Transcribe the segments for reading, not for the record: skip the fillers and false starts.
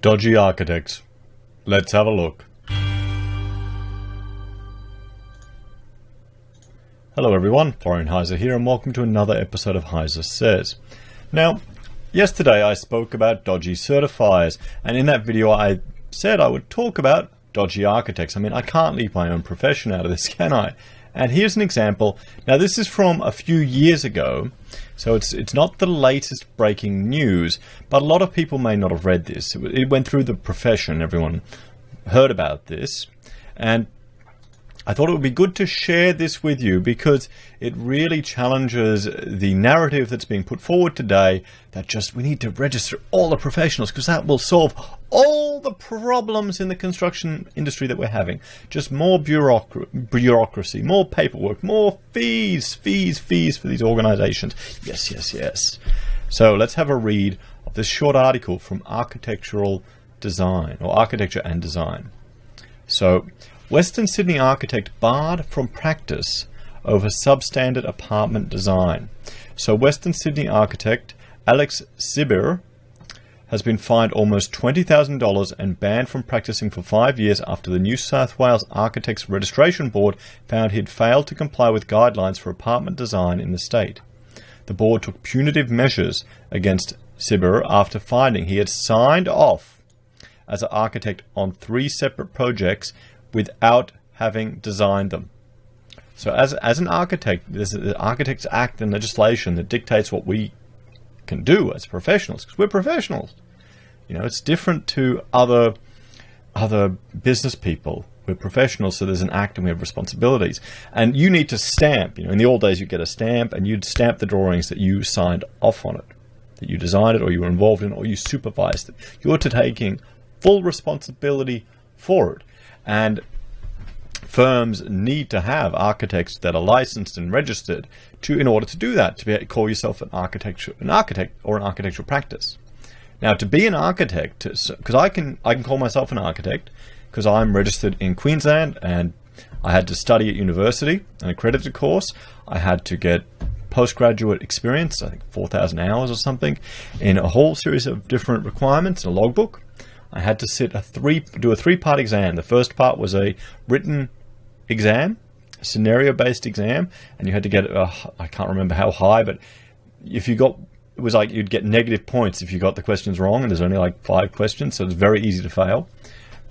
Dodgy architects. Let's have a look. Hello everyone, Florian Heise here, and welcome to another episode of Heise Says. Now, yesterday I spoke about dodgy certifiers, and in that video I said I would talk about dodgy architects. I mean, I can't leave my own profession out of this, can I? And here's an example. Now, this is from a few years ago, so it's not the latest breaking news, but a lot of people may not have read this. It went through the profession, everyone heard about this, and I thought it would be good to share this with you because it really challenges the narrative that's being put forward today that just we need to register all the professionals because that will solve all the problems in the construction industry that we're having. Just more bureaucracy, more paperwork, more fees for these organizations. Yes. So let's have a read of this short article from Architectural Design, or Architecture and Design. So, Western Sydney architect barred from practice over substandard apartment design. So Western Sydney architect Alex Sibir has been fined almost $20,000 and banned from practicing for 5 years after the New South Wales Architects Registration Board found he'd failed to comply with guidelines for apartment design in the state. The board took punitive measures against Sibir after finding he had signed off as an architect on 3 separate projects without having designed them. So as an architect, there's the Architects Act and legislation that dictates what we can do as professionals, because we're professionals. You know, it's different to other business people. We're professionals, so there's an act and we have responsibilities. And you need to stamp, in the old days you get a stamp and you'd stamp the drawings that you signed off on it, that you designed it or you were involved in it or you supervised it. You're taking full responsibility for it. And firms need to have architects that are licensed and registered in order to do that, to be able to call yourself an architect or an architectural practice. Now, to be an architect, because I can call myself an architect because I'm registered in Queensland and I had to study at university, an accredited course. I had to get postgraduate experience, I think 4,000 hours or something, in a whole series of different requirements in a logbook. I had to do a 3-part exam. The first part was a written exam, a scenario-based exam, and you had to get, I can't remember how high, but if you got, it was like you'd get negative points if you got the questions wrong, and there's only like 5 questions, so it's very easy to fail.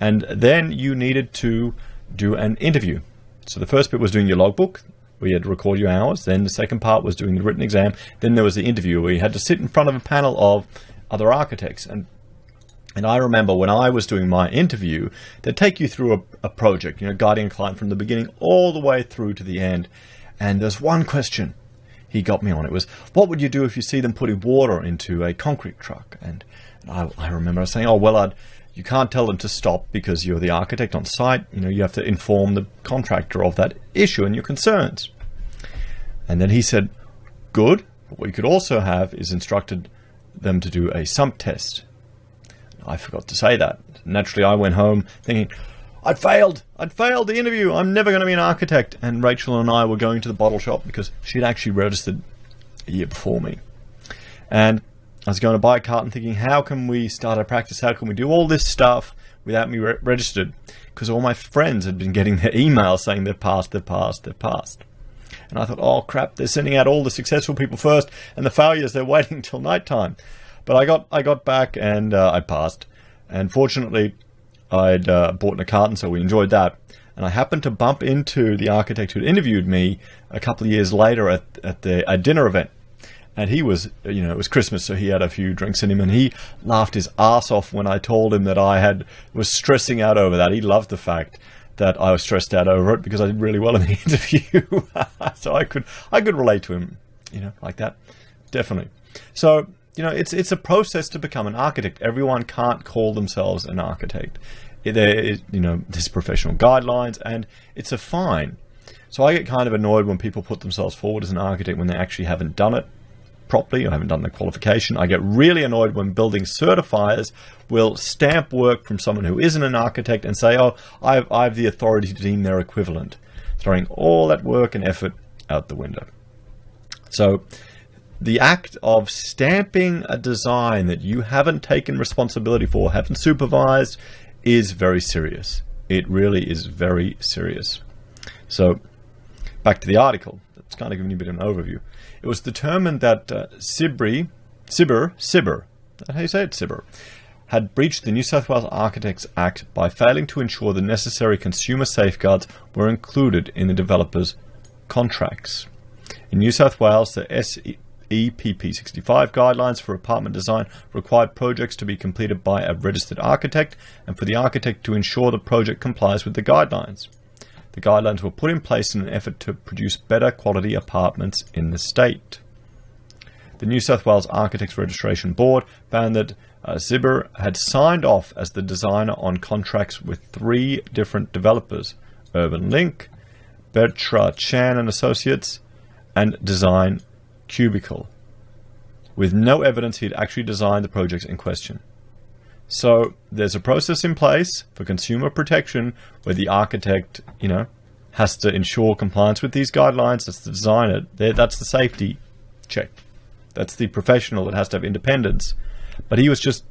And then you needed to do an interview. So the first bit was doing your logbook, where you had to record your hours. Then the second part was doing the written exam. Then there was the interview, where you had to sit in front of a panel of other architects. And I remember when I was doing my interview, they'd take you through a project, guiding a client from the beginning all the way through to the end. And there's one question he got me on. It was, what would you do if you see them putting water into a concrete truck? And I remember saying, you can't tell them to stop because you're the architect on site. You have to inform the contractor of that issue and your concerns. And then he said, good. But what you could also have is instructed them to do a sump test. I forgot to say that. Naturally, I went home thinking, I'd failed the interview. I'm never going to be an architect. And Rachel and I were going to the bottle shop because she'd actually registered a year before me. And I was going to buy a carton thinking, how can we start a practice? How can we do all this stuff without me registered? Because all my friends had been getting their emails saying they've passed. And I thought, oh crap, they're sending out all the successful people first and the failures, they're waiting till nighttime. But I got back and I passed. And fortunately, I'd bought a carton, so we enjoyed that. And I happened to bump into the architect who interviewed me a couple of years later at a dinner event. And he was, it was Christmas, so he had a few drinks in him. And he laughed his ass off when I told him that I was stressing out over that. He loved the fact that I was stressed out over it because I did really well in the interview. So I could relate to him, like that. Definitely. So, it's a process to become an architect. Everyone can't call themselves an architect. There's professional guidelines and it's a fine. So I get kind of annoyed when people put themselves forward as an architect when they actually haven't done it properly or haven't done the qualification. I get really annoyed when building certifiers will stamp work from someone who isn't an architect and say, oh, I have the authority to deem their equivalent, throwing all that work and effort out the window. So the act of stamping a design that you haven't taken responsibility for, haven't supervised, is very serious. It really is very serious. So, back to the article. It's kind of giving you a bit of an overview. It was determined that Sibber, how do you say it? Sibber, had breached the New South Wales Architects Act by failing to ensure the necessary consumer safeguards were included in the developers' contracts. In New South Wales, the SEPP 65 guidelines for apartment design required projects to be completed by a registered architect and for the architect to ensure the project complies with the guidelines. The guidelines were put in place in an effort to produce better quality apartments in the state. The New South Wales Architects Registration Board found that Sibber had signed off as the designer on contracts with 3 different developers: Urban Link, Bertra Chan and Associates, and Design Cubicle, with no evidence he'd actually designed the projects in question. So there's a process in place for consumer protection where the architect, has to ensure compliance with these guidelines. That's the designer. That's the safety check. That's the professional that has to have independence. But he was just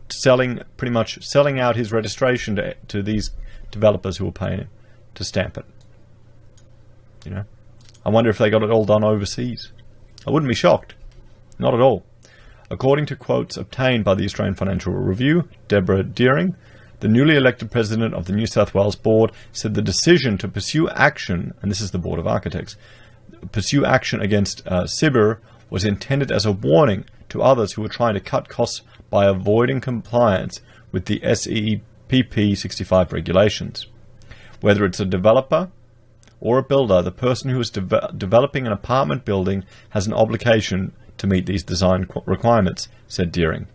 pretty much selling out his registration to these developers who were paying him to stamp it. I wonder if they got it all done overseas. I wouldn't be shocked. Not at all. According to quotes obtained by the Australian Financial Review, Deborah Deering, the newly elected president of the New South Wales Board, said the decision to pursue action, and this is the Board of Architects, pursue action against Sibber was intended as a warning to others who were trying to cut costs by avoiding compliance with the SEPP 65 regulations. Whether it's a developer or a builder, the person who is developing an apartment building has an obligation to meet these design requirements, said Deering.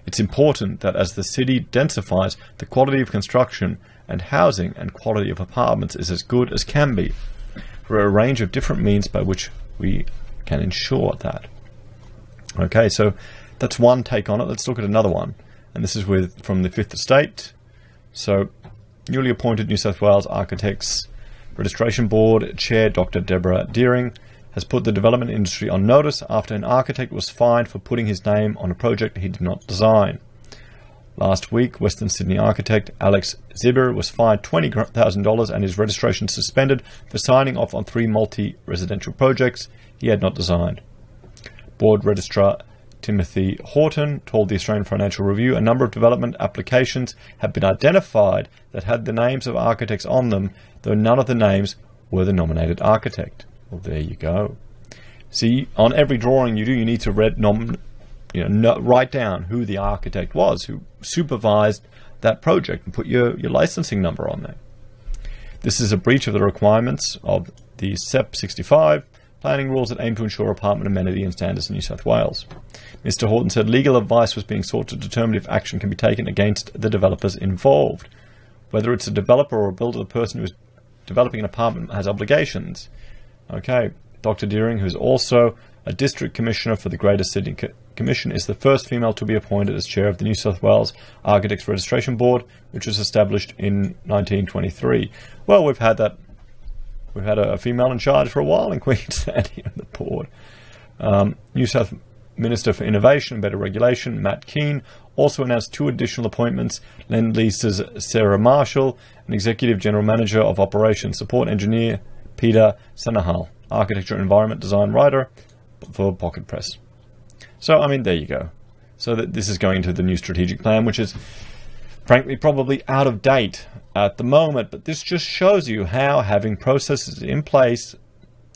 It's important that as the city densifies, the quality of construction and housing and quality of apartments is as good as can be. There are a range of different means by which we can ensure that. Okay, so that's one take on it. Let's look at another one. And this is from the Fifth Estate. So, newly appointed New South Wales Architects Registration Board Chair Dr. Deborah Deering has put the development industry on notice after an architect was fined for putting his name on a project he did not design. Last week, Western Sydney architect Alex Sibber was fined $20,000 and his registration suspended for signing off on 3 multi-residential projects he had not designed. Board Registrar Timothy Horton told the Australian Financial Review a number of development applications have been identified that had the names of architects on them, though none of the names were the nominated architect. Well, there you go. See, on every drawing you do, you need to write down who the architect was, who supervised that project, and put your licensing number on there. This is a breach of the requirements of the SEP 65 planning rules that aim to ensure apartment amenity and standards in New South Wales. Mr. Horton said legal advice was being sought to determine if action can be taken against the developers involved. Whether it's a developer or a builder, the person who is developing an apartment has obligations. Okay, Dr. Deering, who is also a district commissioner for the Greater Sydney Commission, is the first female to be appointed as chair of the New South Wales Architects Registration Board, which was established in 1923. Well, we've had a female in charge for a while in Queensland here on the board. New South Minister for Innovation and Better Regulation, Matt Keane, also announced 2 additional appointments: Lend-Lease's Sarah Marshall, and Executive General Manager of Operations Support Engineer Peter Sanahal, Architecture and Environment Design Writer for Pocket Press. So, there you go. So this is going into the new strategic plan, which is frankly probably out of date at the moment, but this just shows you how having processes in place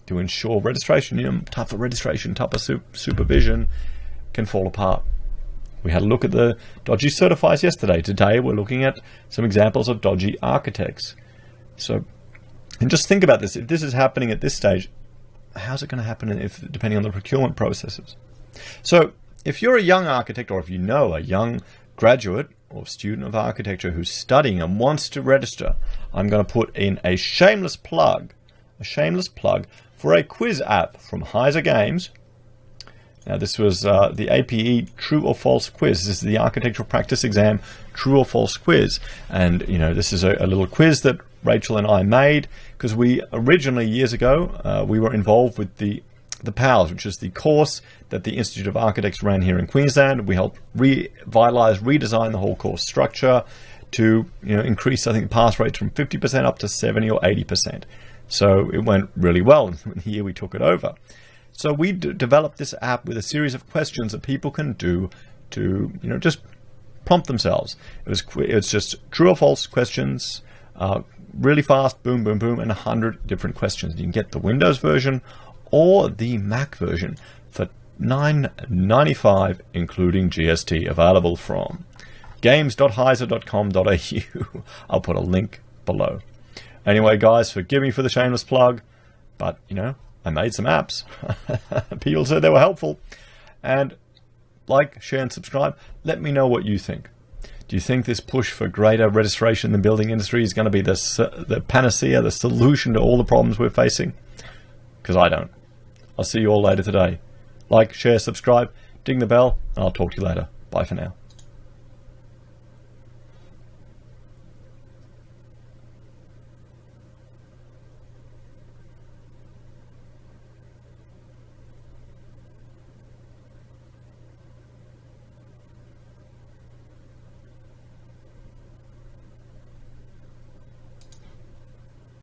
to ensure registration, tougher registration, tougher supervision, can fall apart. We had a look at the Dodgy certifiers yesterday. Today we're looking at some examples of dodgy architects. So, and just think about this. If this is happening at this stage, how's it going to happen depending on the procurement processes? So, if you're a young architect, or if you know a young graduate or student of architecture who's studying and wants to register, I'm going to put in a shameless plug for a quiz app from Heise Games. Now, this was the APE True or False quiz. This is the Architectural Practice Exam True or False quiz. And, this is a little quiz that Rachel and I made because we originally, years ago, we were involved with the the PALS, which is the course that the Institute of Architects ran here in Queensland. We helped revitalize, redesign the whole course structure to increase, I think, the pass rates from 50% up to 70 or 80%. So it went really well in the year we took it over. So we developed this app with a series of questions that people can do to just prompt themselves. It was just true or false questions, really fast, boom, boom, boom, and 100 different questions. You can get the Windows version or the Mac version for $9.95, including GST, available from games.heise.com.au. I'll put a link below. Anyway, guys, forgive me for the shameless plug, but, I made some apps. People said they were helpful. And like, share, and subscribe. Let me know what you think. Do you think this push for greater registration in the building industry is going to be the panacea, the solution to all the problems we're facing? Because I don't. I'll see you all later today. Like, share, subscribe, ding the bell, and I'll talk to you later. Bye for now.